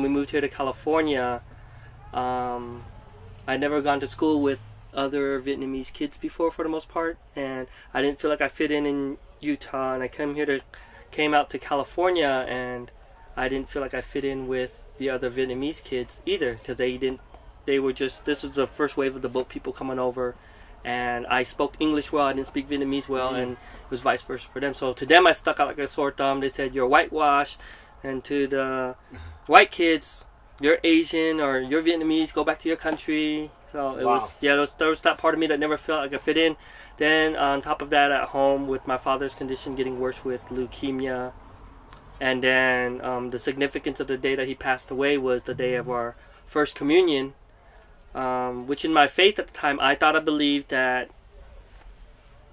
we moved here to California, I'd never gone to school with other Vietnamese kids before for the most part, and I didn't feel like I fit in Utah, and I came out to California, and I didn't feel like I fit in with the other Vietnamese kids either, because they were just, this was the first wave of the boat people coming over, and I spoke English well, I didn't speak Vietnamese well, and it was vice versa for them. So to them I stuck out like a sore thumb. They said, you're whitewashed, and to the white kids, you're Asian or you're Vietnamese, go back to your country. So it was, there was that part of me that never felt like I fit in. Then on top of that, at home with my father's condition getting worse with leukemia, and then the significance of the day that he passed away was the day of our first communion, which in my faith at the time, I believed that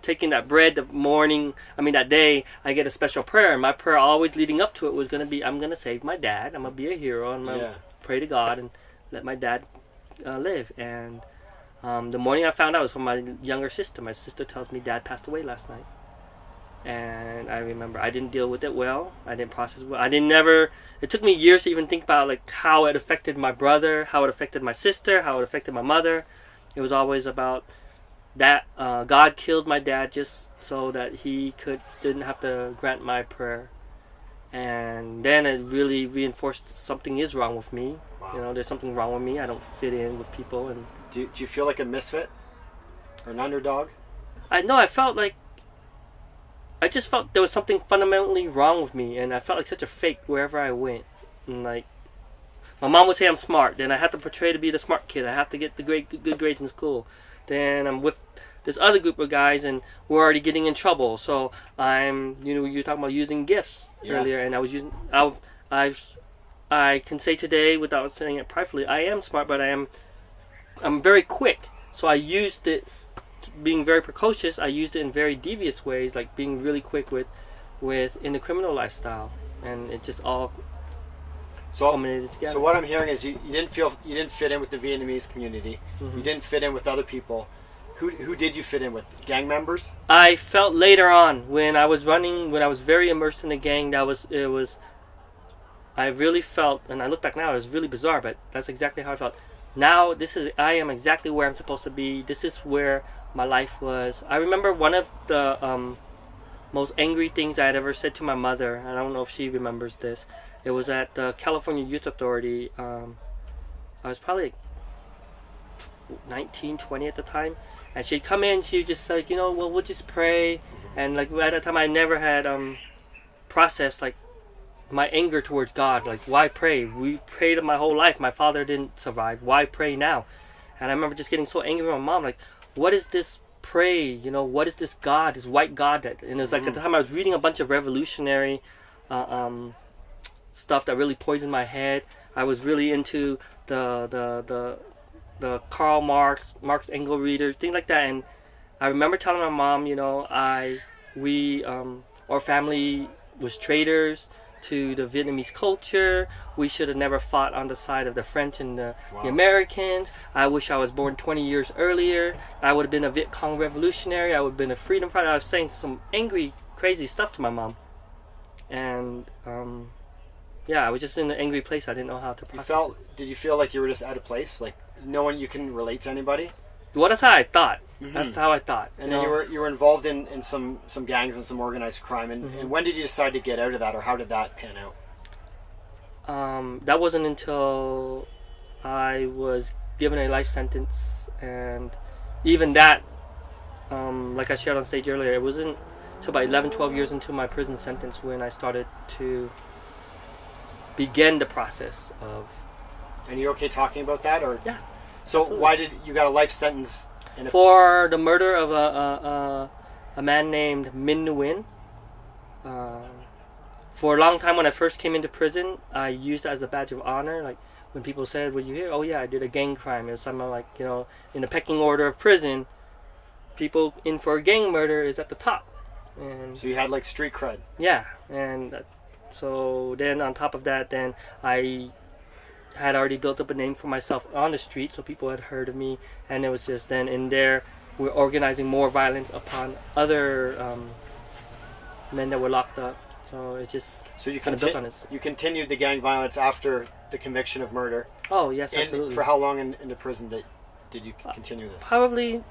taking that bread that day, I get a special prayer. And my prayer always leading up to it was going to be, I'm going to save my dad. I'm going to be a hero. I'm going to pray to God and let my dad live. And the morning I found out, it was from my younger sister. My sister tells me Dad passed away last night. And I remember I didn't deal with it well. I didn't process it well. It took me years to even think about like how it affected my brother, how it affected my sister, how it affected my mother. It was always about that God killed my dad just so that he didn't have to grant my prayer. And then it really reinforced something is wrong with me. Wow. There's something wrong with me. I don't fit in with people. And do you feel like a misfit or an underdog? I just felt there was something fundamentally wrong with me, and I felt like such a fake wherever I went. And like, my mom would say I'm smart, then I have to portray to be the smart kid. I have to get the good grades in school. Then I'm with this other group of guys, and we're already getting in trouble. So you're talking about using gifts earlier, and I can say today, without saying it pridefully, I am smart, but I'm very quick. So I used it, being very precocious. I used it in very devious ways, like being really quick with in the criminal lifestyle, and it just all culminated together. So what I'm hearing is you didn't fit in with the Vietnamese community. Mm-hmm. You didn't fit in with other people. Who did you fit in with? Gang members? I felt later on when I was very immersed in the gang, I really felt, and I look back now, it was really bizarre, but that's exactly how I felt. Now I am exactly where I'm supposed to be. This is where my life was. I remember one of the most angry things I had ever said to my mother, and I don't know if she remembers this. It was at the California Youth Authority. I was probably 19, 20 at the time, and she'd come in. She was just like, we'll just pray. And like at that time, I never had processed like my anger towards God. Like, why pray? We prayed my whole life. My father didn't survive. Why pray now? And I remember just getting so angry with my mom. Like, what is this pray? What is this God, this white God? And it was like at the time I was reading a bunch of revolutionary stuff that really poisoned my head. I was really into the Karl Marx Engels readers, things like that. And I remember telling my mom, our family was traitors to the Vietnamese culture. We should have never fought on the side of the French and the Americans. I wish I was born 20 years earlier. I would have been a Viet Cong revolutionary. I would have been a freedom fighter. I was saying some angry, crazy stuff to my mom. And I was just in an angry place. I didn't know how to process it. Did you feel like you were just out of place? Like no one you can relate to anybody? Well, that's how I thought. Mm-hmm. That's how I thought. And then you were involved in some gangs and some organized crime. And when did you decide to get out of that, or how did that pan out? That wasn't until I was given a life sentence, and even that, like I shared on stage earlier, it wasn't until about 11, 12 years into my prison sentence when I started to begin the process of... And you're okay talking about that, or? Yeah. So absolutely. Why did you got a life sentence? For the murder of a man named Minh Nguyen. For a long time when I first came into prison, I used it as a badge of honor. Like when people said, "Were you here?" "Oh yeah, I did a gang crime." It was something like, in the pecking order of prison, people in for a gang murder is at the top. And so you had like street cred. Yeah, and so then on top of that, then I had already built up a name for myself on the street, so people had heard of me, and it was just then in there we're organizing more violence upon other men that were locked up. So it just So you kind of built on it. you continued the gang violence after the conviction of murder. Oh yes, And absolutely. for how long in the prison did you continue this? Probably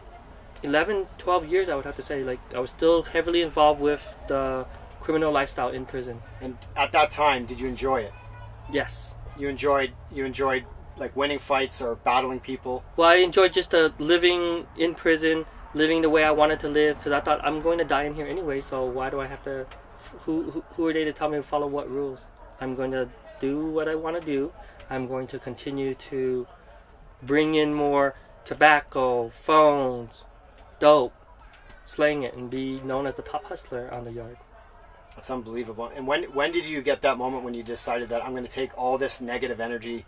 11, 12 years, I would have to say. Like, I was still heavily involved with the criminal lifestyle in prison. And at that time, did you enjoy it? Yes. You enjoyed like winning fights or battling people? Well, I enjoyed just living in prison, living the way I wanted to live, because I thought I'm going to die in here anyway, so why do I have to... Who are they to tell me to follow what rules? I'm going to do what I want to do. I'm going to continue to bring in more tobacco, phones, dope, slang it, and be known as the top hustler on the yard. That's unbelievable. And when did you get that moment when you decided that I'm going to take all this negative energy,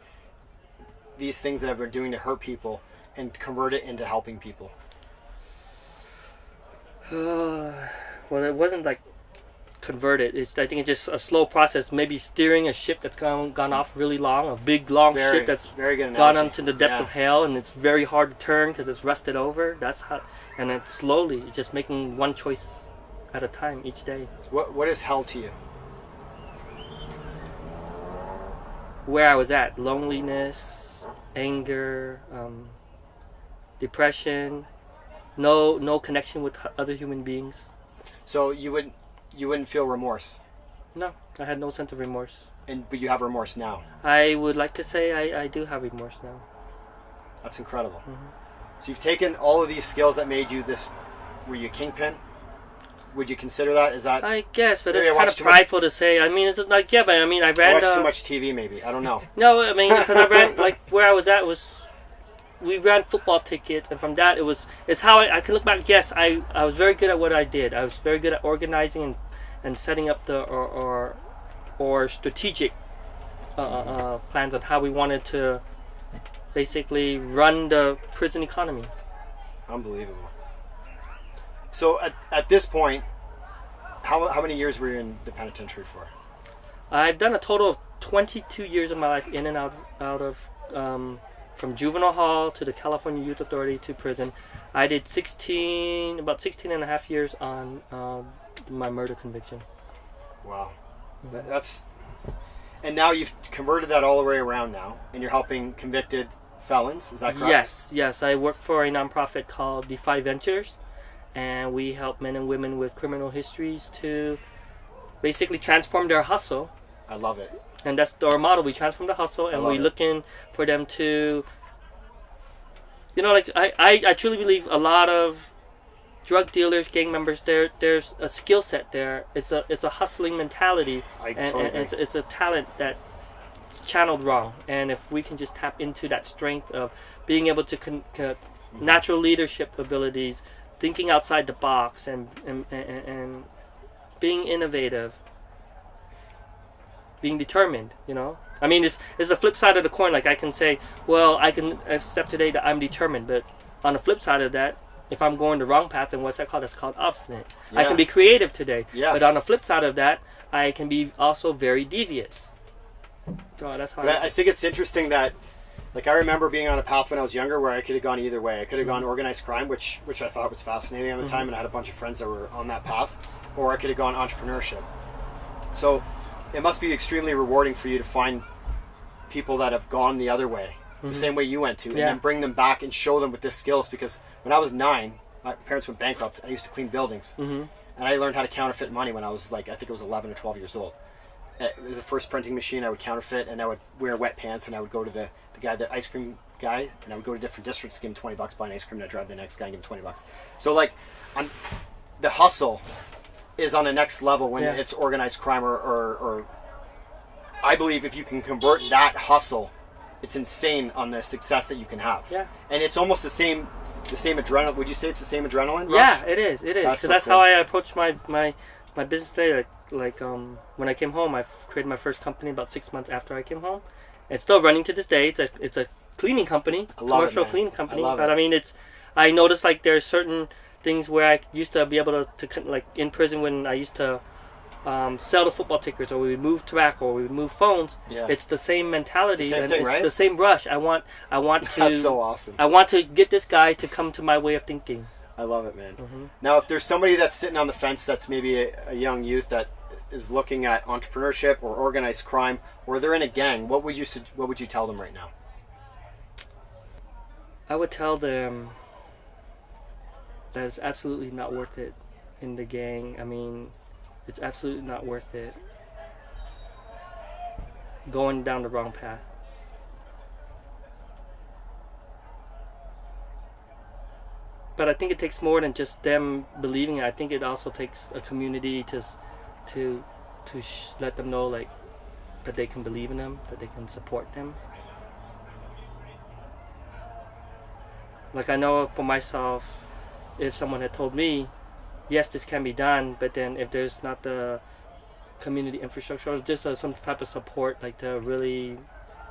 these things that I've been doing to hurt people, and convert it into helping people? Well, it wasn't like converted. I think it's just a slow process. Maybe steering a ship that's gone off really long, a big long ship that's very good gone analogy. onto the depths of hell, and it's very hard to turn because it's rusted over. That's how, and it's slowly just making one choice at a time each day. What is hell to you? Where I was at, loneliness, anger, depression, no connection with other human beings. So you wouldn't feel remorse, No, I had no sense of remorse. but you have remorse now. I would like to say I do have remorse now. That's incredible. Mm-hmm. So you've taken all of these skills that made you this. Were you a kingpin? Would you consider that? Is that I guess, but Maybe it's I kind watched of too much- prideful to say. I mean, it's like, yeah, but I mean, I I ran. watched too much TV? Maybe I don't know. No, I mean, because I ran, like, where I was at was, we ran football tickets, and from that, it's how I can look back. Yes, I was very good at what I did. I was very good at organizing and setting up the, or strategic plans on how we wanted to basically run the prison economy. Unbelievable. So at this point, how many years were you in the penitentiary for? I've done a total of 22 years of my life in and out of from juvenile hall to the California Youth Authority to prison. I did about 16 and a half years on my murder conviction. Wow, that's. And now you've converted that all the way around now, and you're helping convicted felons. Is that correct? Yes. I work for a nonprofit called Defy Ventures, and we help men and women with criminal histories to basically transform their hustle. I love it. And that's our model. We transform the hustle, and we're it. looking for them to, like, I truly believe a lot of drug dealers, gang members, there's a skill set there. It's a hustling mentality, and it's a talent that's channeled wrong. And if we can just tap into that strength of being able to natural leadership abilities, thinking outside the box, and being innovative, being determined, I mean, it's the flip side of the coin. Like, I can say, well, I can accept today that I'm determined, but on the flip side of that, if I'm going the wrong path, then what's that called? That's called obstinate. Yeah. I can be creative today, but on the flip side of that, I can be also very devious. So that's how I think it's interesting that, like, I remember being on a path when I was younger where I could have gone either way. I could have gone organized crime, which I thought was fascinating at the time, and I had a bunch of friends that were on that path, or I could have gone entrepreneurship. So it must be extremely rewarding for you to find people that have gone the other way, the same way you went to, and then bring them back and show them with their skills. Because when I was 9, my parents went bankrupt. I used to clean buildings, and I learned how to counterfeit money when I was, like, I think it was 11 or 12 years old. It was the first printing machine I would counterfeit, and I would wear wet pants, and I would go to the ice cream guy, and I would go to different districts, give him $20, buy an ice cream, and I'd drive the next guy and give him $20. So, like, the hustle is on the next level when it's organized crime, or I believe if you can convert that hustle, it's insane on the success that you can have. Yeah. And it's almost the same adrenaline. Would you say it's the same adrenaline rush? Yeah, it is. That's how I approach my business day. Like when I came home, I created my first company about 6 months after I came home. It's still running to this day. It's a cleaning company, commercial cleaning company. But I mean, I noticed, like, there's certain things where I used to be able to like in prison when I used to sell the football tickets, or we would move tobacco, or we would move phones. Yeah. It's the same mentality, it's the same thing, right? The same rush. I want to. That's so awesome. I want to get this guy to come to my way of thinking. I love it, man. Now, if there's somebody that's sitting on the fence, that's maybe a young youth that is looking at entrepreneurship or organized crime, or they're in a gang, what would you tell them right now? I would tell them that it's absolutely not worth it in the gang. I mean, it's absolutely not worth it going down the wrong path. But I think it takes more than just them believing it. I think it also takes a community to let them know, like, that they can believe in them, that they can support them. Like, I know for myself, if someone had told me, yes, this can be done, but then if there's not the community infrastructure or just some type of support, like to really,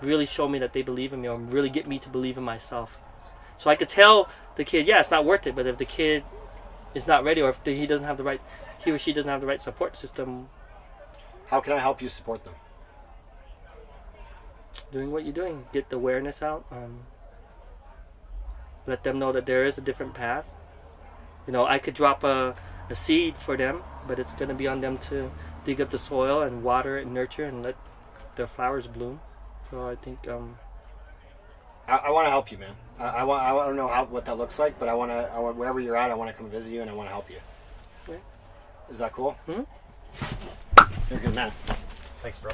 really show me that they believe in me or really get me to believe in myself. So I could tell the kid, yeah, it's not worth it, but if the kid is not ready or if he or she doesn't have the right support system. How can I help you support them? Doing what you're doing. Get the awareness out. Let them know that there is a different path. You know, I could drop a seed for them, but it's going to be on them to dig up the soil and water it and nurture and let their flowers bloom. So I think I want to help you, man. I want to know what that looks like, but I want wherever you're at, I want to come visit you and I want to help you. Yeah. Is that cool? Mm-hmm. You're a good man. Thanks, bro.